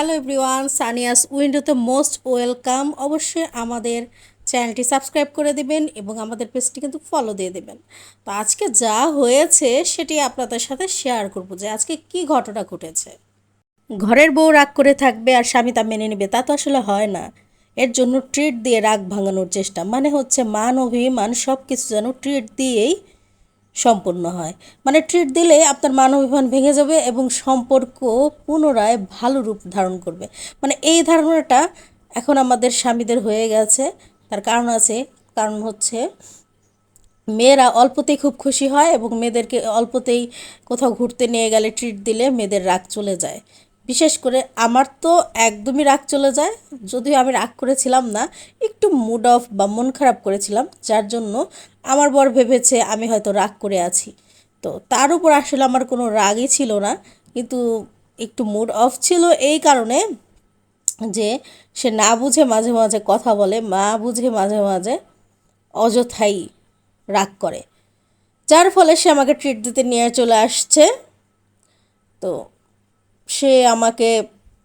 Hello everyone, Sania's উইন্ডোতে most welcome. অবশ্যই আমাদের চ্যানেলটি সাবস্ক্রাইব করে দিবেন এবং আমাদের পেজটি কিন্তু ফলো দিয়ে দেবেন। তো আজকে যা হয়েছে সেটি আপনাদের সাথে শেয়ার করব যে আজকে কি ঘটনা ঘটেছে। ঘরের বউ রাগ করে থাকবে আর স্বামী তা মেনে নেবে, তা তো আসলে হয় না। এর জন্য ট্রিট দিয়ে রাগ ভাঙানোর চেষ্টা, মানে হচ্ছে মান অভিমান সব কিছু যেন ট্রিট দিয়েই সম্পূর্ণ হয়। মানে ট্রিট দিলে আপনার মান অভিমান ভেঙে যাবে এবং সম্পর্ক পুনরায় ভালো রূপ ধারণ করবে। মানে এই ধারণাটা এখন আমাদের স্বামীদের হয়ে গেছে। তার কারণ আছে, কারণ হচ্ছে মেয়েরা অল্পতেই খুব খুশি হয় এবং মেয়েদেরকে অল্পতেই কোথাও ঘুরতে নিয়ে গেলে ট্রিট দিলে মেয়েদের রাগ চলে যায়। বিশেষ করে আমার তো একদমই রাগ চলে যায়। যদিও আমি রাগ করেছিলাম না, একটু মুড অফ বা মন খারাপ করেছিলাম, যার জন্য আমার বর ভেবেছে আমি হয়তো রাগ করে আছি। তো তার উপর আসলে আমার কোনো রাগই ছিল না, কিন্তু একটু মুড অফ ছিল এই কারণে যে সে না বুঝে মাঝে মাঝে কথা বলে, মা বুঝে মাঝে মাঝে অযথাই রাগ করে, যার ফলে সে আমাকে ট্রিট দিতে নিয়ে চলে আসছে। তো সে আমাকে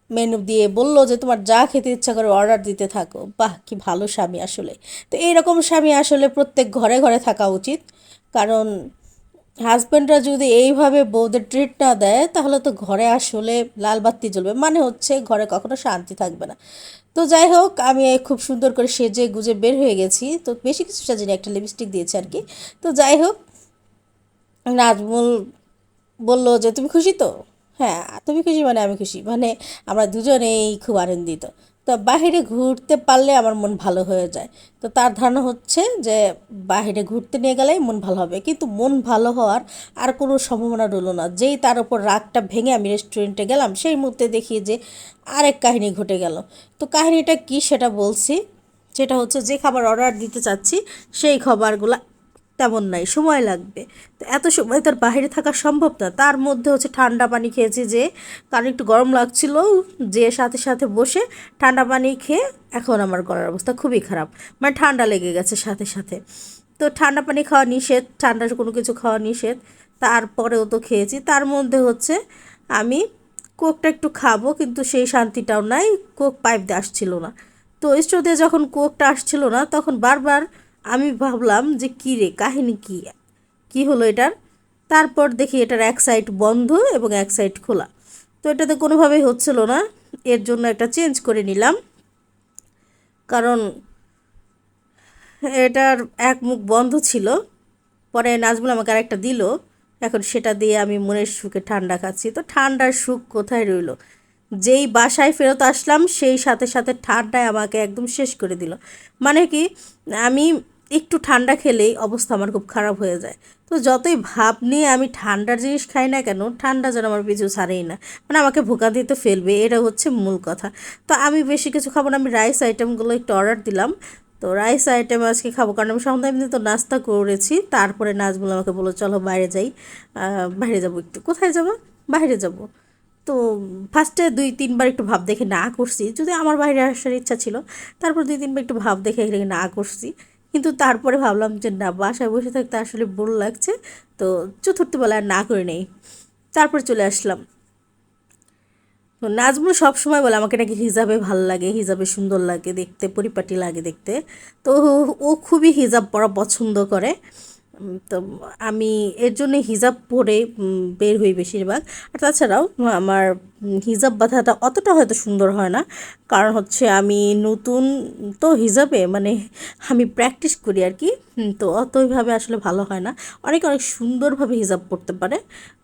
মেনু দিয়ে বলল যে তোমার যা খেতে ইচ্ছা করে অর্ডার দিতে থাকো। বাহ, কি ভালো স্বামী আসলে। তো এইরকম স্বামী আসলে প্রত্যেক ঘরে ঘরে থাকা উচিত। কারণ হাজব্যান্ডরা যদি এইভাবে বউদের ট্রিট না দেয় তাহলে তো ঘরে আসলে লাল বাতি জ্বলবে, মানে হচ্ছে ঘরে কখনো শান্তি থাকবে না। তো যাই হোক, আমি খুব সুন্দর করে সেজে গুজে বের হয়ে গেছি। তো বেশি কিছু সাজিনি, একটা লিপস্টিক দিয়েছি আর কি। তো যাই হোক, নাজমুল বলল যে তুমি খুশি তো? হ্যাঁ, তুমি খুশি মানে আমি খুশি, মানে আমরা দুজনেই খুব আনন্দিত। তো বাইরে ঘুরতে পারলে আমার মন ভালো হয়ে যায়। তো তার ধারণা হচ্ছে যে বাইরে ঘুরতে নিয়ে গেলেই মন ভালো হবে, কিন্তু মন ভালো হওয়ার আর কোনো সম্ভাবনা রইল না। যেই তার ওপর রাগটা ভেঙে আমি রেস্টুরেন্টে গেলাম, সেই মুহূর্তে দেখি যে আরেক কাহিনী ঘটে গেল। তো কাহিনীটা কি সেটা বলছি। সেটা হচ্ছে যে খাবার অর্ডার দিতে চাচ্ছি সেই খাবারগুলো তেমন নাই, সময় লাগবে। তো এত সময় তার বাইরে থাকা সম্ভব না। তার মধ্যে হচ্ছে ঠান্ডা পানি খেয়েছি, যে কারণ একটু গরম লাগছিল, যে সাথে সাথে বসে ঠান্ডা পানি খেয়ে এখন আমার গলার অবস্থা খুবই খারাপ, মানে ঠান্ডা লেগে গেছে সাথে সাথে। তো ঠান্ডা পানি খাওয়া নিষেধ, ঠান্ডা কোনো কিছু খাওয়া নিষেধ, তারপরেও তো খেয়েছি। তার মধ্যে হচ্ছে আমি কোকটা একটু খাবো, কিন্তু সেই শান্তিটাও নাই, কোক পাইপ দিয়ে আসছিল না। তো স্টোর দিয়ে যখন কোকটা আসছিল না তখন বারবার আমি ভাবলাম যে কী রে, কাহিনী কী, কী হলো এটার। তারপর দেখি এটার এক সাইড বন্ধ এবং এক সাইড খোলা। তো এটাতে কোনোভাবেই হচ্ছিল না, এর জন্য একটা চেঞ্জ করে নিলাম। কারণ এটার এক মুখ বন্ধ ছিল। পরে নাজমুল আমাকে আরেকটা দিল, এখন সেটা দিয়ে আমি মনের সুখে ঠান্ডা খাচ্ছি। তো ঠান্ডার সুখ কোথায় রইল, যেই বাসায় ফেরত আসলাম সেই সাথে সাথে ঠান্ডায় আমাকে একদম শেষ করে দিল। মানে কি, আমি একটু ঠান্ডা খেলেই অবস্থা আমার খুব খারাপ হয়ে যায়। তো যতই ভাব নিয়ে আমি ঠান্ডার জিনিস খাই না কেন, ঠান্ডা যেন আমার পিছু ছাড়েই না, মানে আমাকে ভোগান্তিতে ফেলবে, এটা হচ্ছে মূল কথা। তো আমি বেশি কিছু খাবো না, আমি রাইস আইটেমগুলো একটু অর্ডার দিলাম। তো রাইস আইটেম আজকে খাবো, কারণ আমি সন্ধ্যায় এমনি তো নাস্তা করেছি। তারপরে নাজমুল আমাকে বললো চলো বাইরে যাই, বাইরে যাবো। একটু কোথায় যাবো? বাইরে যাব। তো ফার্স্টে 2-3 বার একটু ভাব দেখে না করছি, যদি আমার বাইরে আসার ইচ্ছা ছিল। তারপর 2-3 বার একটু ভাব দেখে না করছি, কিন্তু তারপরে ভাবলাম যে না, বাসায় বসে থাকতে আসলে বোর লাগছে। তো চতুর্থ বেলা আর না করে নেই, তারপর চলে আসলাম। তো নাজমুল সব সময় বলে আমাকে নাকি হিজাবে ভাল লাগে, হিজাবে সুন্দর লাগে দেখতে, পরিপাটি লাগে দেখতে। তো ও খুবই হিজাব পরা পছন্দ করে। তো আমি এর জন্য হিজাব পরে বের হই বেশিরভাগ। আর তাছাড়াও আমার হিজাব বাঁধাটা অতটা হয়তো সুন্দর হয় না, কারণ হচ্ছে আমি নতুন তো হিজাবে, মানে আমি প্র্যাকটিস করি আর কি। তো অতভাবে আসলে ভালো হয় না। অনেকে অনেক সুন্দরভাবে হিজাব পরতে পারে,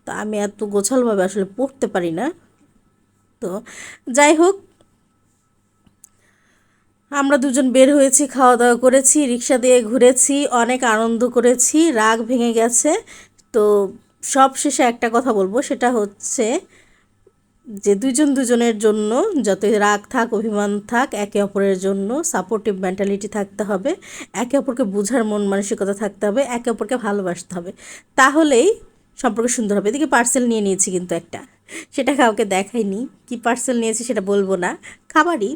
তো আমি এত গোছালভাবে আসলে পরতে পারি না। তো যাই হোক, আমরা দুজন বের হয়েছি, খাওয়া দাওয়া করেছি, রিক্সা দিয়ে ঘুরেছি, অনেক আনন্দ করেছি, রাগ ভেঙে গেছে। তো সব শেষে একটা কথা বলবো, সেটা হচ্ছে যে দুজন দুজনের জন্য যতই রাগ থাক অভিমান থাক, একে অপরের জন্য সাপোর্টিভ মেন্টালিটি থাকতে হবে, একে অপরকে বোঝার মন মানসিকতা থাকতে হবে, একে অপরকে ভালোবাসতে হবে। তাহলেই সম্পর্ক সুন্দর হবে। এদিকে পার্সেল নিয়ে নিয়েছি কিন্তু একটা, সেটা কাউকে দেখাইনি। কি পার্সেল নিয়েছি সেটা বলবো না, খাবারই।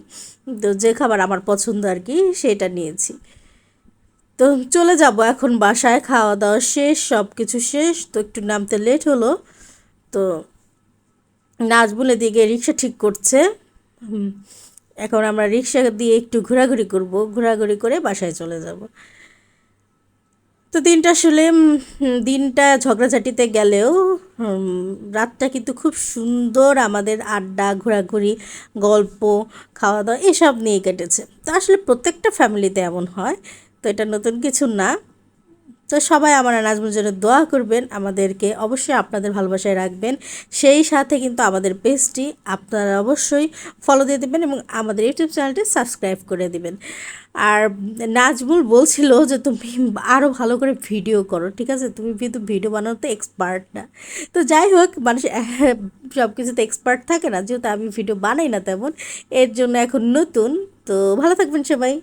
তো যে খাবার আমার পছন্দ আর কি, সেটা নিয়েছি। তো চলে যাব এখন বাসায়, খাওয়া দাওয়া শেষ, সব কিছু শেষ। তো একটু নামতে লেট হলো। তো নাজবুল এদিকে রিক্সা ঠিক করছে। হুম, এখন আমরা রিক্সা দিয়ে একটু ঘোরাঘুরি করব, ঘোরাঘুরি করে বাসায় চলে যাব। তো দিনটা আসলে দিনটা ঝগড়াঝাটিতে গেলেও রাতটা কিন্তু খুব সুন্দর আমাদের আড্ডা, ঘোরাঘুরি, গল্প, খাওয়া দাওয়া এসব নিয়ে কেটেছে। তো আসলে প্রত্যেকটা ফ্যামিলিতে এমন হয়, তো এটা নতুন কিছু না। তো সবাই আমার নাজমুল জন্য দোয়া করবেন, আমাদেরকে অবশ্যই আপনাদের ভালোবাসায় রাখবেন। সেই সাথে কিন্তু আমাদের পেজটি আপনারা অবশ্যই ফলো দিয়ে দেবেন এবং আমাদের ইউটিউব চ্যানেলটি সাবস্ক্রাইব করে দিবেন। আর নাজমুল বলছিল যে তুমি আরও ভালো করে ভিডিও করো, ঠিক আছে, তুমি কিন্তু ভিডিও বানানোতে এক্সপার্ট না। তো যাই হোক, মানুষ সব কিছুতে এক্সপার্ট থাকে না, যেহেতু আমি ভিডিও বানাই না তেমন, এর জন্য এখন নতুন। তো ভালো থাকবেন সবাই।